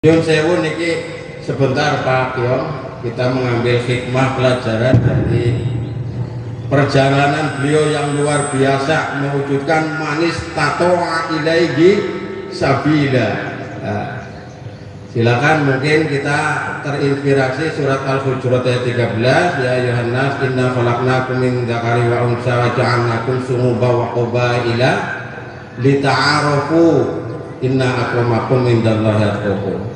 Nyun sewu niki sebentar Pak Kyong, kita mengambil hikmah pelajaran dari perjalanan beliau yang luar biasa mewujudkan manis tatoa ilaihi sabila. Nah, silakan mungkin kita terinspirasi surat Al-Hujurat ayat 13, ya ayuhan nas inna khalaqnakum min dzakari wa unsa wa ja'alnakum syu'uban wa qabaila lita'arafu inna akramakum indallahi atqakum.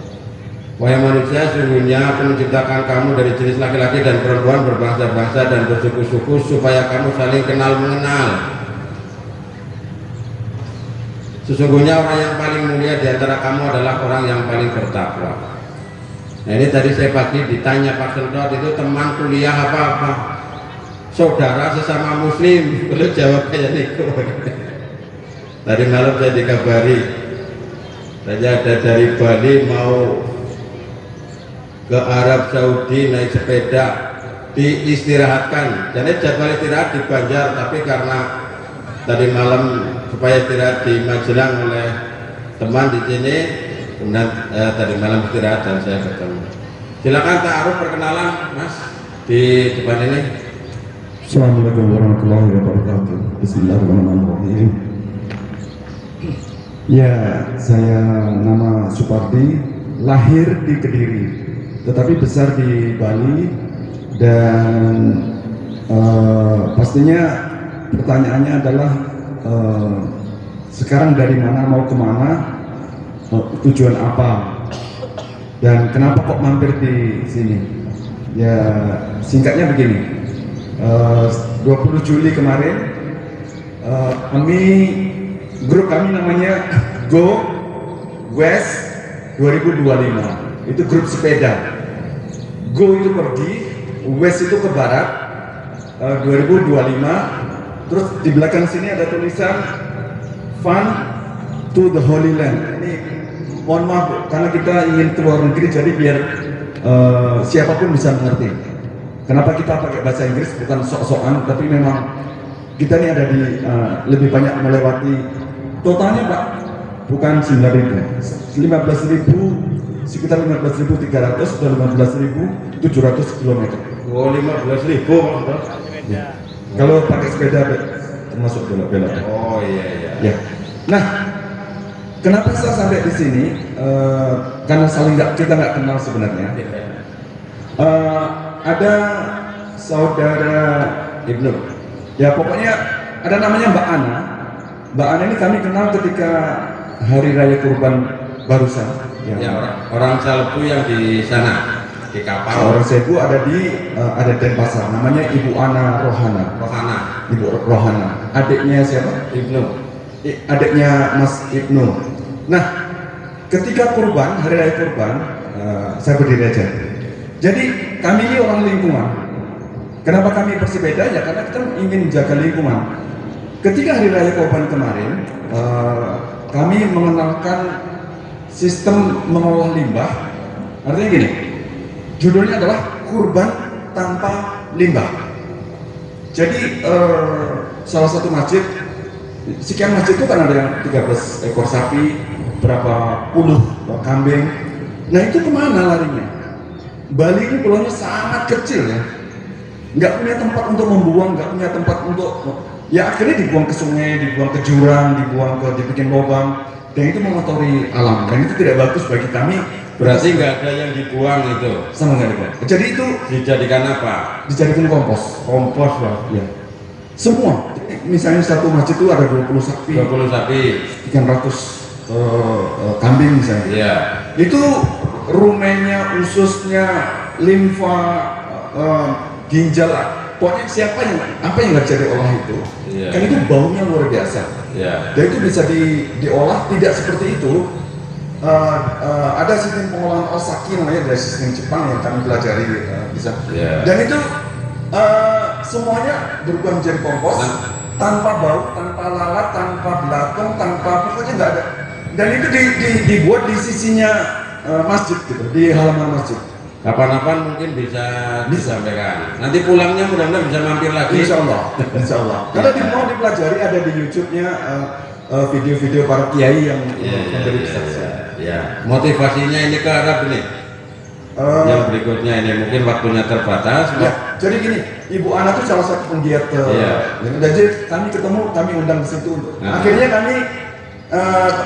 Wahai manusia, sungguhnya aku menciptakan kamu dari jenis laki-laki dan perempuan berbangsa-bangsa dan bersuku-suku supaya kamu saling kenal mengenal. Sesungguhnya orang yang paling mulia di antara kamu adalah orang yang paling bertakwa. Nah, ini tadi saya pagi ditanya Pak Sentot, itu teman kuliah apa-apa? Saudara sesama muslim. Belum jawab kayak niku. Tadi malam saya dikabari, saya ada dari Bali mau ke Arab Saudi naik sepeda, diistirahatkan. Jadi jadwal istirahat di Banjar, tapi karena tadi malam supaya istirahat di Magelang oleh teman di sini, kemudian tadi malam istirahat dan saya ketemu. Silakan ta'aruf, perkenalan Mas di depan ini. Assalamualaikum warahmatullahi wabarakatuh. Bismillahirrahmanirrahim. Ya, saya nama Supardi, lahir di Kediri, tetapi besar di Bali. Dan pastinya pertanyaannya adalah sekarang dari mana mau kemana, tujuan apa, dan kenapa kok mampir di sini. Ya singkatnya begini, 20 Juli kemarin grup kami namanya Go West 2025, itu grup sepeda. Go itu pergi, West itu ke barat, 2025. Terus di belakang sini ada tulisan Fun to the Holy Land. Ini mohon maaf karena kita ingin keluar negeri, jadi biar siapapun bisa mengerti. Kenapa kita pakai bahasa Inggris, bukan sok-sokan, tapi memang kita ini ada di lebih banyak melewati totalnya Pak, bukan 9.000, 15.000, sekitar 15.300 dan 15.700 km. Oh, 15.000 ya. Kalau pakai sepeda termasuk belok-belok. Oh iya iya. Ya. Nah, kenapa saya sampai di sini? Karena kita nggak kenal sebenarnya. Ada saudara Ibnu. ya pokoknya ada namanya Mbak Ana. Mbak Ana ini kami kenal ketika Hari Raya Kurban barusan. Ya, orang Salbu yang di sana di kapal. Orang Sebu ada di Denpasar, namanya Ibu Ana Rohana. Ibu Rohana. Adiknya siapa? Ibnu. Adiknya Mas Ibnu. Nah, ketika kurban, Hari Raya Kurban, saya berdiri aja. Jadi kami ini orang lingkungan. Kenapa kami bersepeda? Ya karena kita ingin menjaga lingkungan. Ketika Hari Raya Kurban kemarin, kami mengenalkan sistem mengolah limbah. Artinya gini, judulnya adalah kurban tanpa limbah. Jadi salah satu masjid, sekian masjid itu kan ada yang 13 ekor sapi, berapa puluh kambing. Nah itu kemana larinya? Bali ini pulaunya sangat kecil ya, nggak punya tempat untuk membuang, nggak punya tempat untuk, ya akhirnya dibuang ke sungai, dibuang ke jurang, dibikin lubang. Dan itu mengotori alam, dan itu tidak bagus bagi kami. Berarti nggak ada yang dibuang itu? Sama nggak dibuang. Jadi itu dijadikan apa? Dijadikan kompos. Kompos loh. Ya. Semua. Jadi, misalnya satu masjid itu ada 20 sapi. 20 sapi. 300 kambing misalnya. Iya. Itu rumennya, ususnya, limfa, ginjal. Pokoknya apa yang nggak bisa diolah itu, kan itu baunya luar biasa. Dan itu bisa diolah tidak seperti itu. Ada sistem pengolahan osaki namanya, dari sistem Jepang yang kami pelajari bisa. Dan itu semuanya berubah menjadi kompos, tanpa bau, tanpa lalat, tanpa belatung, pokoknya nggak ada. Dan itu dibuat di sisinya masjid gitu, di halaman masjid. Kapan-kapan mungkin bisa disampaikan. Nanti pulangnya mudah-mudahan bisa mampir lagi. Insya Allah. Kalau mau dipelajari, ada di YouTube-nya video-video para kiai yang memberi kesaksian. Ya. Ya, motivasinya ini ke Arab ini. Yang berikutnya ini mungkin waktunya terbatas. Ya, jadi gini, Ibu Ana tuh salah satu penggiat. Jadi kami ketemu, kami undang ke situ. Akhirnya kami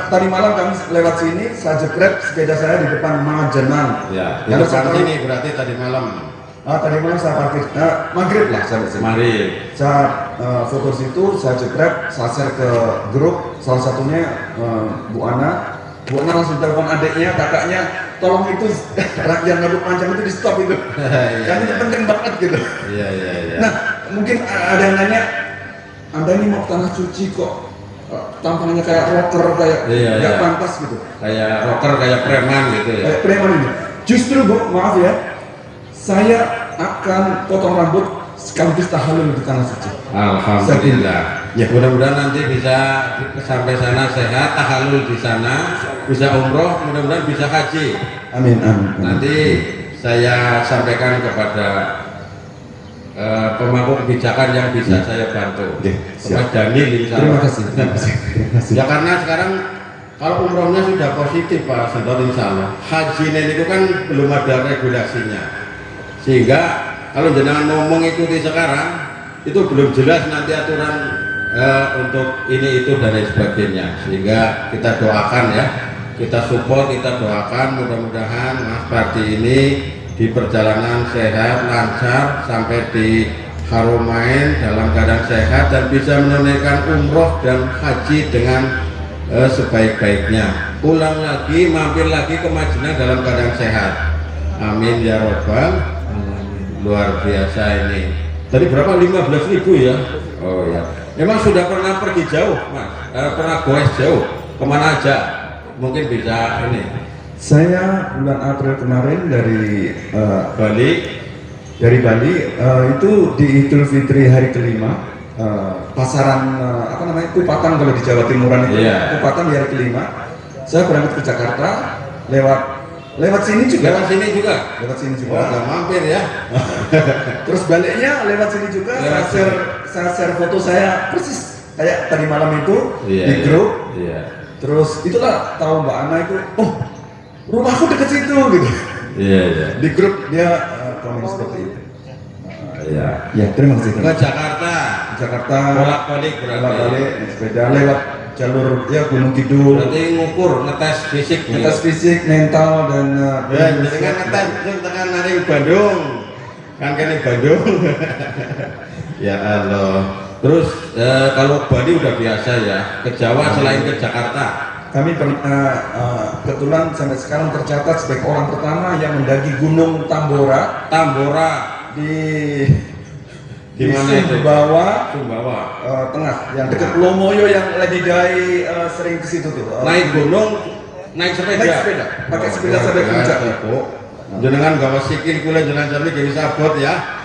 tadi malam kami lewat sini, saya jepret sepeda saya di depan Majenang. Ya, di depan sini berarti tadi malam. Tadi malam saya parkir, maghrib lah saya sini. Maghrib. Saya foto situ, saya jepret, saya share ke grup. Salah satunya Bu Ana. Bu Ana langsung telepon adiknya, kakaknya, tolong itu yang rambut panjang itu di stop itu. Karena itu penting banget gitu. Iya. Nah, mungkin ada yang nanya, Anda ini mau ke tanah suci kok tampangnya kayak rocker, kayak nggak pantas gitu. Kayak rocker, kayak preman gitu ya. Kayak preman ini. Justru Bu, maaf ya, saya akan potong rambut sekaligus tahalul di tanah suci. Alhamdulillah. Ya, mudah-mudahan nanti bisa sampai sana sehat, tahalul di sana, bisa umroh, mudah-mudahan bisa haji. Amin. Nanti saya sampaikan kepada pemangku kebijakan yang bisa saya bantu. Mas Daniel, terima kasih. Ya karena sekarang kalau umrohnya sudah positif Pak Sentot, insya Allah. Haji itu kan belum ada regulasinya, sehingga kalau jenengan mau mengikuti sekarang itu belum jelas nanti aturan untuk ini itu dan lain sebagainya, sehingga kita doakan ya, kita support, kita doakan mudah-mudahan Mas Parti ini di perjalanan sehat, lancar sampai di Haromain dalam keadaan sehat dan bisa menunaikan umroh dan haji dengan sebaik-baiknya. Pulang lagi, mampir lagi ke Madinah dalam keadaan sehat. Amin ya robbal alamin. Luar biasa ini. Tadi berapa? 15.000 ya? Oh ya. Memang sudah pernah pergi jauh, Mas? Pernah goes jauh? Kemana aja? Mungkin bisa ini. Saya bulan April kemarin dari Bali. Dari Bali itu di Idul Fitri hari kelima, pasaran apa namanya, Kupatan kalau di Jawa Timuran itu, Kupatan di hari kelima. Saya berangkat ke Jakarta lewat sini juga. Lewat sini juga. Oh, mampir ya. Terus baliknya lewat sini juga. Saya share foto saya persis kayak tadi malam itu di grup. Terus itulah tahu Mbak Ana itu, oh rumahku dekat situ gitu. Di grup dia komen seperti itu. Ya, terima kasih. Ke Jakarta. Bolak-balik sepeda lewat jalur ya Gunung Kidul. Berarti ngukur, ngetes fisik, mental dan dengan ngetes tekan nari Bandung. Kan kene Bandung. Ya Allah. Terus kalau Bali udah biasa ya. Ke Jawa selain ke Jakarta. Kami kebetulan sampai sekarang tercatat sebagai orang pertama yang mendaki Gunung Tambora di mana itu? Sumbawa tengah, yang dekat Lomoyo yang lagi Dai sering ke situ tuh. Naik gunung, naik sepeda. Pakai sepeda sampai puncak. Jenengan gawa sikil kula jenengan sampe gawe sabot ya.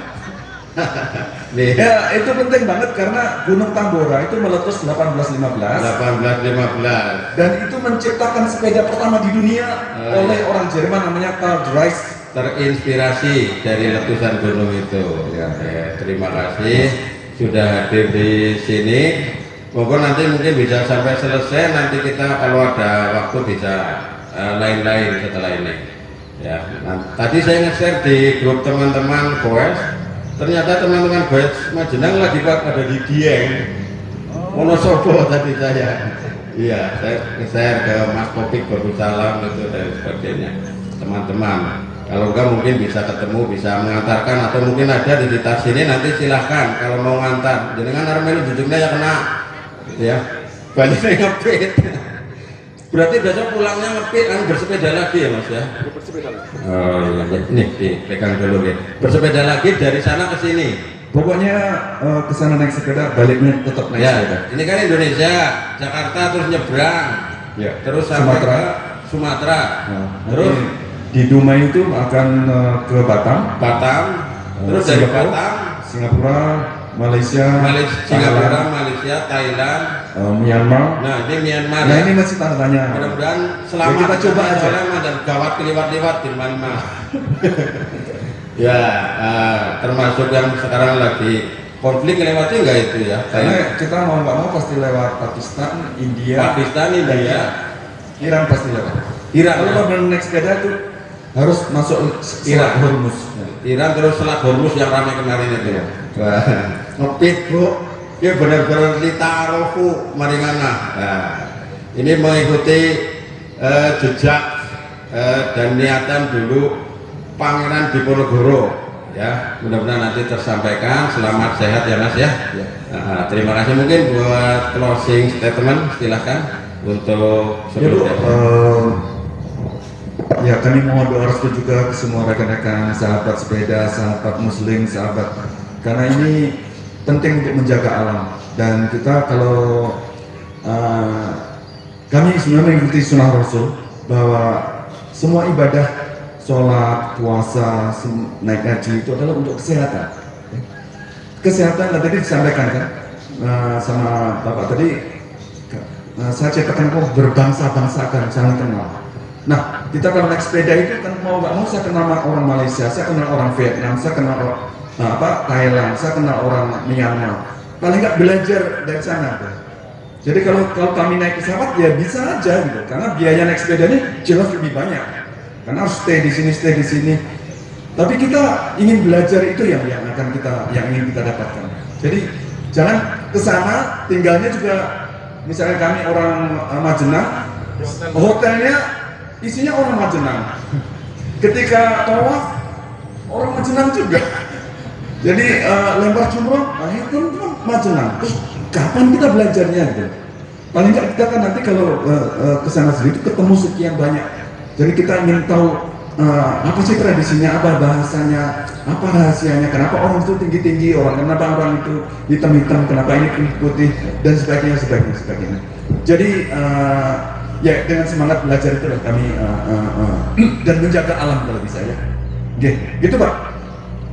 Nih. Ya, itu penting banget karena Gunung Tambora itu meletus 1815 dan itu menciptakan sepeda pertama di dunia oleh orang Jerman namanya Karl Drais. Terinspirasi dari letusan gunung itu. Terima kasih sudah hadir di sini. Monggo nanti mungkin bisa sampai selesai, nanti kita kalau ada waktu bisa lain-lain setelah ini. Ya, tadi saya nge-share di grup teman-teman goes. Ternyata teman-teman goes Majenang lagi pada di Dieng, Wonosobo tadi saya. Iya, saya nge-share ke Mas Popik Barusalam itu dan sebagainya. Teman-teman. Kalau enggak mungkin bisa ketemu, bisa mengantarkan, atau mungkin ada di sekitar sini, nanti silahkan kalau mau ngantar. Jenengan armelu duduknya ya kena, gitu ya. Baliknya ngepit. Berarti besok pulangnya ngepit kan bersepeda lagi ya Mas ya? Bersepeda lagi. Oh iya, nih dipegang dulu ya. Bersepeda lagi dari sana ke sini. Pokoknya ke sana naik sepeda, baliknya tetap naik sepeda. Ini kan Indonesia, Jakarta terus nyebrang, terus sampai ke Sumatera, terus di Dumai itu akan ke Batam, terus dari Batam, Singapura, Malaysia, Thailand, Myanmar. Nah ini Myanmar. Nah ini masih tanda tanya. Mudah-mudahan selamat. Kita coba aja. Dan gawat keliwat-liwat di mana. Ya, termasuk yang sekarang lagi konflik lewati enggak itu ya? Karena kita mau nggak mau pasti lewat Pakistan, India, Iran pasti lewat. Iran, Kalau ya? korban naik sepeda itu harus masuk Selat Hormuz. Iran terus Selat Hormuz yang ramai kemarin itu. Iya. Wah, ngepit bu, ya benar-benar litarofu maringana. Nah, ini mengikuti jejak dan niatan dulu Pangeran Diponegoro. Ya, mudah-mudahan nanti tersampaikan. Selamat sehat ya Mas ya. Ya. Nah, terima kasih, mungkin buat closing statement silahkan untuk Ya Bu, sebelumnya. ya kami mohon doa restu juga ke semua rekan-rekan sahabat sepeda, sahabat muslim, sahabat, karena ini penting untuk menjaga alam. Dan kita kalau kami sebenarnya mengikuti sunnah Rasul bahwa semua ibadah, sholat, puasa, naik haji itu adalah untuk kesehatan. Kesehatan tadi disampaikan kan sama Bapak tadi, saya cetakan kok berbangsa-bangsakan, saling kenal. Nah, kita kalau naik sepeda itu kan mau nggak mau saya kenal orang Malaysia, saya kenal orang Vietnam, saya kenal Thailand, saya kenal orang Myanmar. Paling nggak belajar dari sana. Kan? Jadi kalau kami naik pesawat ya bisa aja gitu, karena biaya naik sepeda ini jelas lebih banyak. Karena harus stay di sini. Tapi kita ingin belajar itu yang ingin kita dapatkan. Jadi jangan ke sana tinggalnya juga, misalnya kami orang Majenang, hotelnya isinya orang Majenang. Ketika tawaf orang Majenang juga. Jadi lempar jumroh, itu Majenang. Terus kapan kita belajarnya gitu? Paling nggak kita kan nanti kalau kesana sendiri itu ketemu sekian banyak. Jadi kita ingin tahu apa sih tradisinya, apa bahasanya, apa rahasianya, kenapa orang itu tinggi-tinggi, kenapa orang itu hitam-hitam, kenapa ini putih, dan sebagainya. Jadi ya dengan semangat belajar itu kami dan menjaga alam kalau bisa ya. Oke, gitu Pak.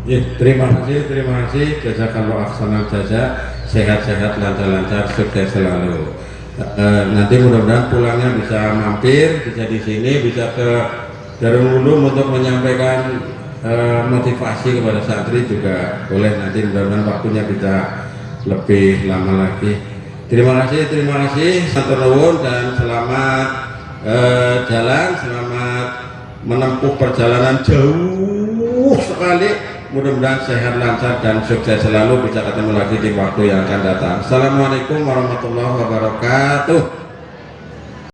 Ya, terima kasih. Jazakallahu ahsanal jaza. Sehat-sehat, lancar-lancar, sukses selalu. Nanti mudah-mudahan pulangnya bisa mampir, bisa di sini, bisa ke Darul Ulum untuk menyampaikan motivasi kepada santri juga boleh. Nanti mudah-mudahan waktunya bisa lebih lama lagi. Terima kasih. Matur nuwun dan selamat jalan, selamat menempuh perjalanan jauh sekali. Mudah-mudahan sehat, lancar, dan sukses selalu. Bisa ketemu lagi di waktu yang akan datang. Assalamualaikum warahmatullahi wabarakatuh.